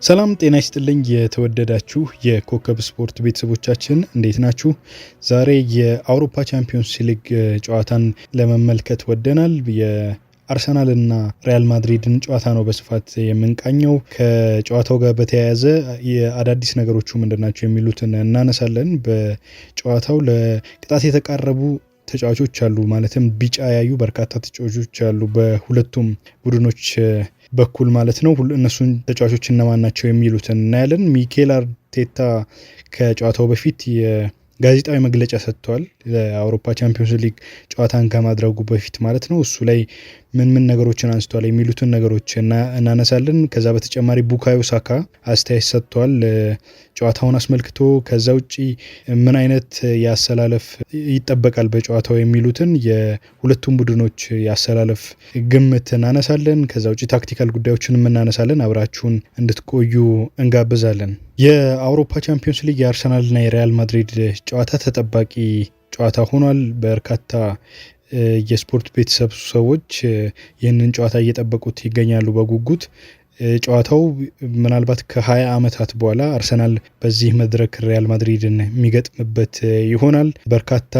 ሰላም ጤና ይስጥልኝ የተወደዳችሁ የኮከብ ስፖርት ቤተሰቦቻችን እንዴት ናችሁ? ዛሬ የአውሮፓ ቻምፒዮንስ ሊግ ጨዋታን ለመመልከት ወደናል። የአርሰናል እና ሪያል ማድሪድን ጨዋታ ነው በስፋት የምንቃኘው። ከጨዋታው ጋር በተያያዘ የአዳዲስ ነገሮቹ ምንድናቸው የሚሉትን እናነሳለን። በጨዋታው ለቅጣት የተቃረቡ ተጫዋቾች አሉ፣ ማለትም ቢጫ ያዩ በርካታ ተጫዋቾች አሉ በሁለቱም ቡድኖች በኩል ማለት ነው። እነሱን ተጫዋቾች እነማን ናቸው የሚሉትን እናያለን። ሚኬል አርቴታ ከጨዋታው በፊት የጋዜጣዊ መግለጫ ሰጥቷል፣ ለአውሮፓ ቻምፒዮንስ ሊግ ጨዋታን ከማድረጉ በፊት ማለት ነው። እሱ ላይ ምን ነገሮችን አንስቷል የሚሉትን ነገሮች እናነሳለን። ከዛ በተጨማሪ ቡካዮ ሳካ አስተያየት ሰጥቷል ጨዋታውን አስመልክቶ። ከዛ ውጪ ምን አይነት ያሰላለፍ ይጠበቃል በጨዋታው የሚሉትን የሁለቱም ቡድኖች ያሰላለፍ ግምት እናነሳለን። ከዛ ውጪ ታክቲካል ጉዳዮችን እናነሳለን። አብራችሁን እንድትቆዩ እንጋብዛለን። የአውሮፓ ቻምፒዮንስ ሊግ የአርሰናልና የሪያል ማድሪድ ጨዋታ ተጠባቂ ጨዋታ ሆኗል። በርካታ የስፖርት ቤተሰብ ሰዎች ይህንን ጨዋታ እየጠበቁት ይገኛሉ በጉጉት። ጨዋታው ምናልባት ከ20 ዓመታት በኋላ አርሰናል በዚህ መድረክ ሪያል ማድሪድን የሚገጥምበት ይሆናል። በርካታ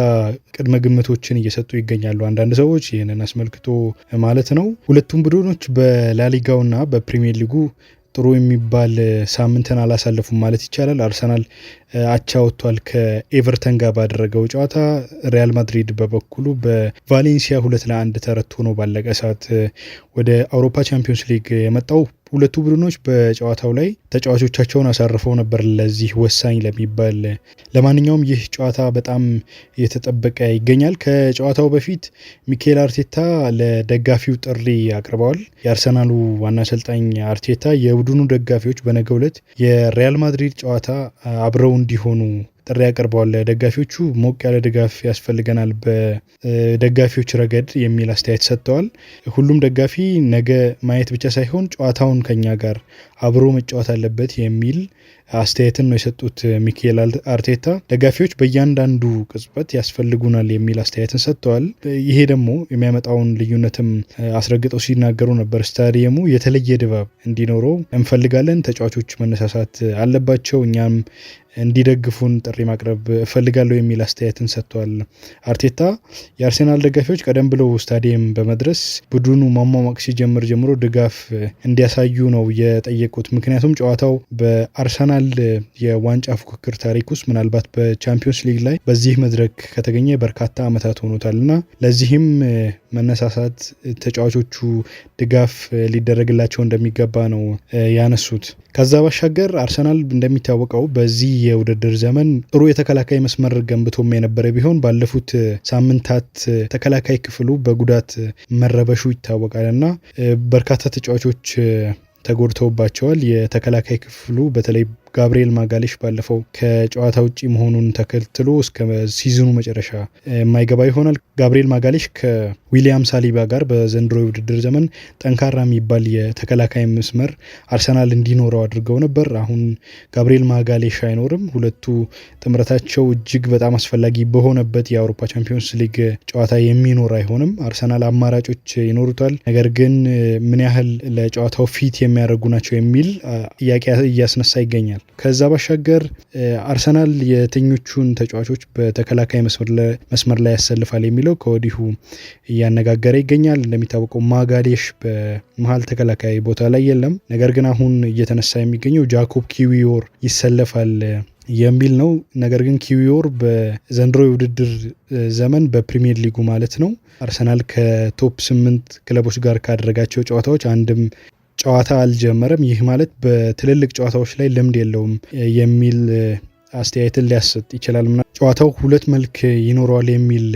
ቅድመ ግምቶችን እየሰጡ ይገኛሉ አንዳንድ ሰዎች ይህንን አስመልክቶ ማለት ነው። ሁለቱም ቡድኖች በላሊጋውና በፕሪሚየር ሊጉ ጥሩ የሚባል ሳምንትን አላሳለፉም ማለት ይቻላል። አርሰናል አቻ ወጥቷል ከኤቨርተን ጋር ባደረገው ጨዋታ። ሪያል ማድሪድ በበኩሉ በቫሌንሲያ 2-1 ተረቶ ነው ባለቀ ሰዓት ወደ አውሮፓ ቻምፒዮንስ ሊግ የመጣው። ሁለቱ ቡድኖች በጨዋታው ላይ ተጫዋቾቻቸውን አሳርፈው ነበር ለዚህ ወሳኝ ለሚባል። ለማንኛውም ይህ ጨዋታ በጣም እየተጠበቀ ይገኛል። ከጨዋታው በፊት ሚኬል አርቴታ ለደጋፊው ጥሪ አቅርበዋል። የአርሰናሉ ዋና አሰልጣኝ አርቴታ የቡድኑ ደጋፊዎች በነገው ዕለት የሪያል ማድሪድ ጨዋታ አብረው እንዲሆኑ ጥሪ ያቀርበዋል። ደጋፊዎቹ ሞቅ ያለ ድጋፍ ያስፈልገናል በደጋፊዎች ረገድ የሚል አስተያየት ሰጥተዋል። ሁሉም ደጋፊ ነገ ማየት ብቻ ሳይሆን ጨዋታውን ከኛ ጋር አብሮ መጫወት አለበት የሚል አስተያየትን ነው የሰጡት ሚኬል አርቴታ። ደጋፊዎች በእያንዳንዱ ቅጽበት ያስፈልጉናል የሚል አስተያየትን ሰጥተዋል። ይሄ ደግሞ የሚያመጣውን ልዩነትም አስረግጠው ሲናገሩ ነበር። ስታዲየሙ የተለየ ድባብ እንዲኖረው እንፈልጋለን፣ ተጫዋቾች መነሳሳት አለባቸው፣ እኛም እንዲደግፉን ጥሪ ማቅረብ እፈልጋለሁ የሚል አስተያየትን ሰጥተዋል አርቴታ። የአርሴናል ደጋፊዎች ቀደም ብለው ስታዲየም በመድረስ ቡድኑ ማሟሟቅ ሲጀምር ጀምሮ ድጋፍ እንዲያሳዩ ነው የጠየቁት። ምክንያቱም ጨዋታው በአርሰናል የዋንጫ ፉክክር ታሪክ ውስጥ ምናልባት በቻምፒዮንስ ሊግ ላይ በዚህ መድረክ ከተገኘ በርካታ ዓመታት ሆኖታል እና ለዚህም መነሳሳት ተጫዋቾቹ ድጋፍ ሊደረግላቸው እንደሚገባ ነው ያነሱት። ከዛ ባሻገር አርሰናል እንደሚታወቀው በዚህ የውድድር ዘመን ጥሩ የተከላካይ መስመር ገንብቶም የነበረ ቢሆን ባለፉት ሳምንታት ተከላካይ ክፍሉ በጉዳት መረበሹ ይታወቃል እና በርካታ ተጫዋቾች ተጎድተውባቸዋል። የተከላካይ ክፍሉ በተለይ ጋብሪኤል ማጋሌሽ ባለፈው ከጨዋታ ውጪ መሆኑን ተከትሎ እስከ ሲዝኑ መጨረሻ የማይገባ ይሆናል። ጋብሪኤል ማጋሌሽ ከዊሊያም ሳሊባ ጋር በዘንድሮ የውድድር ዘመን ጠንካራ የሚባል የተከላካይ መስመር አርሰናል እንዲኖረው አድርገው ነበር። አሁን ጋብሪኤል ማጋሌሽ አይኖርም። ሁለቱ ጥምረታቸው እጅግ በጣም አስፈላጊ በሆነበት የአውሮፓ ቻምፒዮንስ ሊግ ጨዋታ የሚኖር አይሆንም። አርሰናል አማራጮች ይኖሩታል፣ ነገር ግን ምን ያህል ለጨዋታው ፊት የሚያደርጉ ናቸው የሚል ጥያቄ እያስነሳ ይገኛል። ከዛ ባሻገር አርሰናል የትኞቹን ተጫዋቾች በተከላካይ መስመር ላይ ያሰልፋል የሚለው ከወዲሁ እያነጋገረ ይገኛል። እንደሚታወቀው ማጋሌሽ በመሀል ተከላካይ ቦታ ላይ የለም። ነገር ግን አሁን እየተነሳ የሚገኘው ጃኮብ ኪዊዮር ይሰለፋል የሚል ነው። ነገር ግን ኪዊዮር በዘንድሮ የውድድር ዘመን በፕሪሚየር ሊጉ ማለት ነው አርሰናል ከቶፕ 8 ክለቦች ጋር ካደረጋቸው ጨዋታዎች አንድም ጨዋታ አልጀመረም። ይህ ማለት በትልልቅ ጨዋታዎች ላይ ልምድ የለውም የሚል አስተያየትን ሊያሰጥ ይችላል። ጨዋታው ሁለት መልክ ይኖረዋል የሚል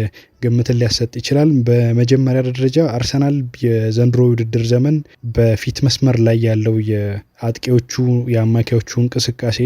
ግምትን ሊያሰጥ ይችላል። በመጀመሪያ ደረጃ አርሰናል የዘንድሮ ውድድር ዘመን በፊት መስመር ላይ ያለው የአጥቂዎቹ የአማካዮቹ እንቅስቃሴ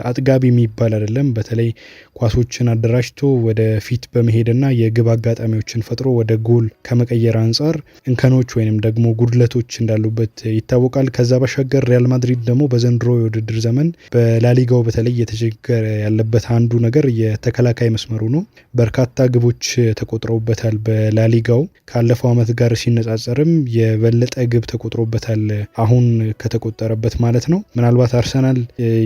አጥጋቢ የሚባል አይደለም። በተለይ ኳሶችን አደራጅቶ ወደ ፊት በመሄድና የግብ አጋጣሚዎችን ፈጥሮ ወደ ጎል ከመቀየር አንጻር እንከኖች ወይንም ደግሞ ጉድለቶች እንዳሉበት ይታወቃል። ከዛ ባሻገር ሪያል ማድሪድ ደግሞ በዘንድሮ የውድድር ዘመን በላሊጋው በተለይ እየተቸገረ ያለበት አንዱ ነገር የተከላካይ መስመሩ ነው። በርካታ ግቦች ተቆጥረውበታል። በላሊጋው ካለፈው ዓመት ጋር ሲነጻጸርም የበለጠ ግብ ተቆጥሮበታል አሁን ከተቆጠረበት ማለት ነው። ምናልባት አርሰናል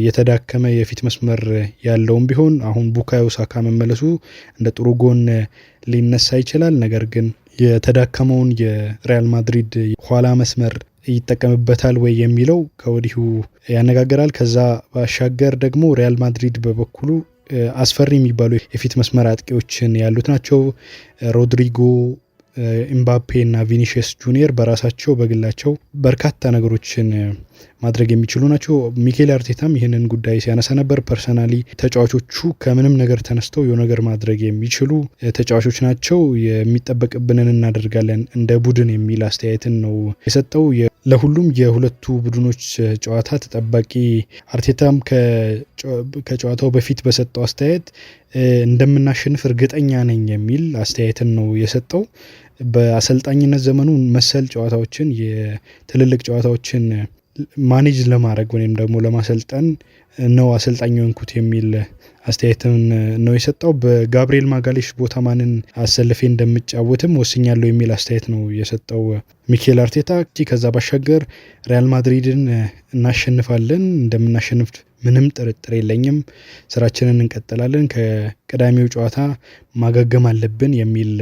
የተዳከመ የፊት መስመር ያለውም ቢሆን አሁን ቡካዮ ሳካ መመለሱ እንደ ጥሩ ጎን ሊነሳ ይችላል። ነገር ግን የተዳከመውን የሪያል ማድሪድ ኋላ መስመር ይጠቀምበታል ወይ የሚለው ከወዲሁ ያነጋግራል። ከዛ ባሻገር ደግሞ ሪያል ማድሪድ በበኩሉ አስፈሪ የሚባሉ የፊት መስመር አጥቂዎችን ያሉት ናቸው። ሮድሪጎ፣ ኤምባፔ እና ቪኒሺየስ ጁኒየር በራሳቸው በግላቸው በርካታ ነገሮችን ማድረግ የሚችሉ ናቸው። ሚኬል አርቴታም ይህንን ጉዳይ ሲያነሳ ነበር። ፐርሰናሊ ተጫዋቾቹ ከምንም ነገር ተነስተው የሆነ ነገር ማድረግ የሚችሉ ተጫዋቾች ናቸው፣ የሚጠበቅብንን እናደርጋለን እንደ ቡድን የሚል አስተያየትን ነው የሰጠው። ለሁሉም የሁለቱ ቡድኖች ጨዋታ ተጠባቂ አርቴታም ከጨዋታው በፊት በሰጠው አስተያየት እንደምናሸንፍ እርግጠኛ ነኝ የሚል አስተያየትን ነው የሰጠው። በአሰልጣኝነት ዘመኑ መሰል ጨዋታዎችን የትልልቅ ጨዋታዎችን ማኔጅ ለማድረግ ወይም ደግሞ ለማሰልጠን ነው አሰልጣኝ የሆንኩት የሚል አስተያየትን ነው የሰጠው። በጋብሪኤል ማጋሌሽ ቦታ ማንን አሰልፌ እንደምጫወትም ወስኛለሁ የሚል አስተያየት ነው የሰጠው ሚኬል አርቴታ። ከዛ ባሻገር ሪያል ማድሪድን እናሸንፋለን፣ እንደምናሸንፍ ምንም ጥርጥር የለኝም፣ ስራችንን እንቀጥላለን፣ ከቀዳሚው ጨዋታ ማገገም አለብን የሚል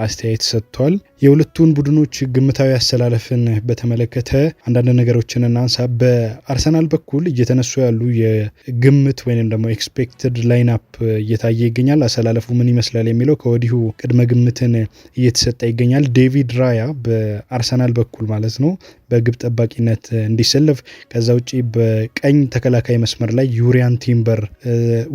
አስተያየት ሰጥቷል። የሁለቱን ቡድኖች ግምታዊ አሰላለፍን በተመለከተ አንዳንድ ነገሮችን እናንሳ። በአርሰናል በኩል እየተነሱ ያሉ የግምት ወይም ደግሞ ኤክስፔክትድ ላይንአፕ እየታየ ይገኛል። አሰላለፉ ምን ይመስላል የሚለው ከወዲሁ ቅድመ ግምትን እየተሰጠ ይገኛል። ዴቪድ ራያ በአርሰናል በኩል ማለት ነው በግብ ጠባቂነት እንዲሰለፍ፣ ከዛ ውጪ በቀኝ ተከላካይ መስመር ላይ ዩሪያን ቲምበር፣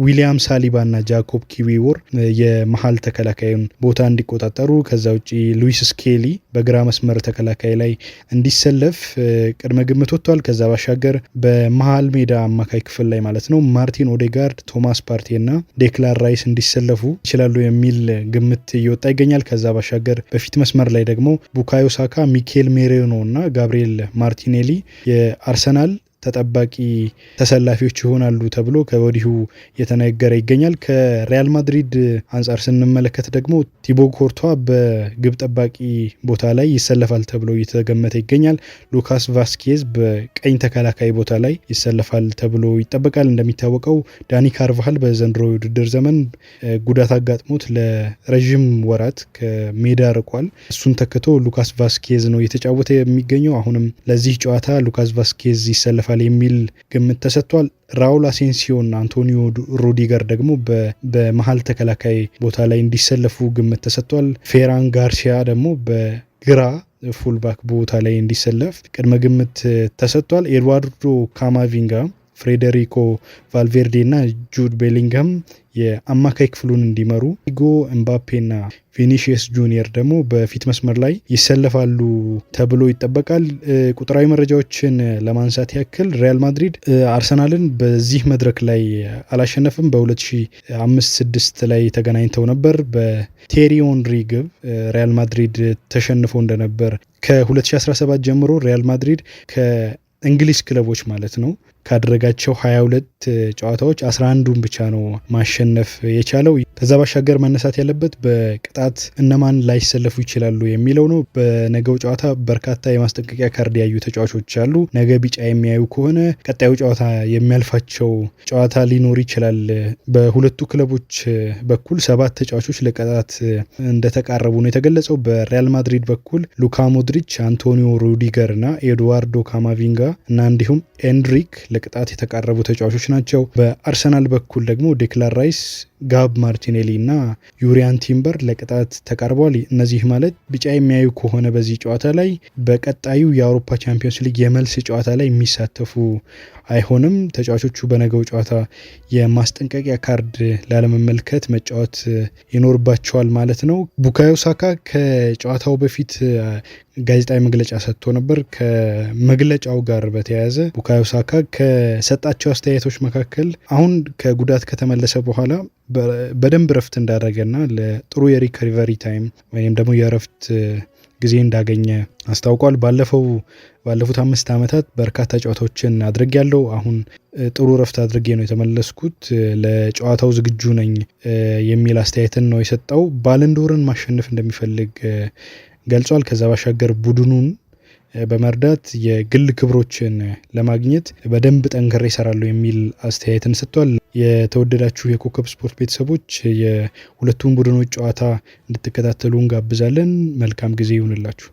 ዊሊያም ሳሊባ እና ጃኮብ ኪዊዎር የመሀል ተከላካዩን ቦታ እንዲቆጣጠሩ፣ ከዛ ውጪ ሉዊስ ስኬሊ በግራ መስመር ተከላካይ ላይ እንዲሰለፍ ቅድመ ግምት ወጥቷል። ከዛ ባሻገር በመሀል ሜዳ አማካይ ክፍል ላይ ማለት ነው ማርቲን ኦዴጋርድ፣ ቶማስ ፓርቴ እና ዴክላን ራይስ እንዲሰለፉ ይችላሉ የሚል ግምት እየወጣ ይገኛል። ከዛ ባሻገር በፊት መስመር ላይ ደግሞ ቡካዮ ሳካ፣ ሚኬል ሜሬኖ እና ጋብሪኤል ማርቲኔሊ የአርሰናል ተጠባቂ ተሰላፊዎች ይሆናሉ ተብሎ ከወዲሁ የተነገረ ይገኛል። ከሪያል ማድሪድ አንጻር ስንመለከት ደግሞ ቲቦ ኮርቷ በግብ ጠባቂ ቦታ ላይ ይሰለፋል ተብሎ እየተገመተ ይገኛል። ሉካስ ቫስኬዝ በቀኝ ተከላካይ ቦታ ላይ ይሰለፋል ተብሎ ይጠበቃል። እንደሚታወቀው ዳኒ ካርቫሃል በዘንድሮ የውድድር ዘመን ጉዳት አጋጥሞት ለረዥም ወራት ከሜዳ ርቋል። እሱን ተክቶ ሉካስ ቫስኬዝ ነው እየተጫወተ የሚገኘው። አሁንም ለዚህ ጨዋታ ሉካስ ቫስኬዝ ይሰለፋል የሚል ግምት ተሰጥቷል። ራውል አሴንሲዮ እና አንቶኒዮ ሩዲገር ደግሞ በመሀል ተከላካይ ቦታ ላይ እንዲሰለፉ ግምት ተሰጥቷል። ፌራን ጋርሲያ ደግሞ በግራ ፉልባክ ቦታ ላይ እንዲሰለፍ ቅድመ ግምት ተሰጥቷል። ኤድዋርዶ ካማቪንጋ፣ ፍሬዴሪኮ ቫልቬርዴ እና ጁድ ቤሊንግሃም የአማካይ ክፍሉን እንዲመሩ፣ ኢጎ ኤምባፔ እና ቪኒሺየስ ጁኒየር ደግሞ በፊት መስመር ላይ ይሰለፋሉ ተብሎ ይጠበቃል። ቁጥራዊ መረጃዎችን ለማንሳት ያክል ሪያል ማድሪድ አርሰናልን በዚህ መድረክ ላይ አላሸነፍም። በ2005-6 ላይ ተገናኝተው ነበር። በቴሪ ኦንሪ ግብ ሪያል ማድሪድ ተሸንፎ እንደነበር ከ2017 ጀምሮ ሪያል ማድሪድ ከእንግሊዝ ክለቦች ማለት ነው ካደረጋቸው 22 ጨዋታዎች 11ዱን ብቻ ነው ማሸነፍ የቻለው። ከዛ ባሻገር መነሳት ያለበት በቅጣት እነማን ላይሰለፉ ይችላሉ የሚለው ነው። በነገው ጨዋታ በርካታ የማስጠንቀቂያ ካርድ ያዩ ተጫዋቾች አሉ። ነገ ቢጫ የሚያዩ ከሆነ ቀጣዩ ጨዋታ የሚያልፋቸው ጨዋታ ሊኖር ይችላል። በሁለቱ ክለቦች በኩል 7 ተጫዋቾች ለቅጣት እንደተቃረቡ ነው የተገለጸው። በሪያል ማድሪድ በኩል ሉካ ሞድሪች፣ አንቶኒዮ ሩዲገር እና ኤድዋርዶ ካማቪንጋ እና እንዲሁም ኤንድሪክ ለቅጣት የተቃረቡ ተጫዋቾች ናቸው። በአርሰናል በኩል ደግሞ ዴክላን ራይስ፣ ጋብ ማርቲኔሊ እና ዩሪያን ቲምበር ለቅጣት ተቃርበዋል። እነዚህ ማለት ቢጫ የሚያዩ ከሆነ በዚህ ጨዋታ ላይ በቀጣዩ የአውሮፓ ቻምፒዮንስ ሊግ የመልስ ጨዋታ ላይ የሚሳተፉ አይሆንም። ተጫዋቾቹ በነገው ጨዋታ የማስጠንቀቂያ ካርድ ላለመመልከት መጫወት ይኖርባቸዋል ማለት ነው። ቡካዮ ሳካ ከጨዋታው በፊት ጋዜጣዊ መግለጫ ሰጥቶ ነበር። ከመግለጫው ጋር በተያያዘ ቡካዮ ሳካ ከሰጣቸው አስተያየቶች መካከል አሁን ከጉዳት ከተመለሰ በኋላ በደንብ ረፍት እንዳደረገና ለጥሩ የሪከቨሪ ታይም ወይም ደግሞ የረፍት ጊዜ እንዳገኘ አስታውቋል። ባለፉት 5 ዓመታት በርካታ ጨዋታዎችን አድርጌያለሁ። አሁን ጥሩ ረፍት አድርጌ ነው የተመለስኩት፣ ለጨዋታው ዝግጁ ነኝ የሚል አስተያየትን ነው የሰጠው። ባለንዶርን ማሸነፍ እንደሚፈልግ ገልጿል። ከዛ ባሻገር ቡድኑን በመርዳት የግል ክብሮችን ለማግኘት በደንብ ጠንክሬ እሰራለሁ የሚል አስተያየትን ሰጥቷል። የተወደዳችሁ የኮከብ ስፖርት ቤተሰቦች የሁለቱም ቡድኖች ጨዋታ እንድትከታተሉ እንጋብዛለን። መልካም ጊዜ ይሁንላችሁ።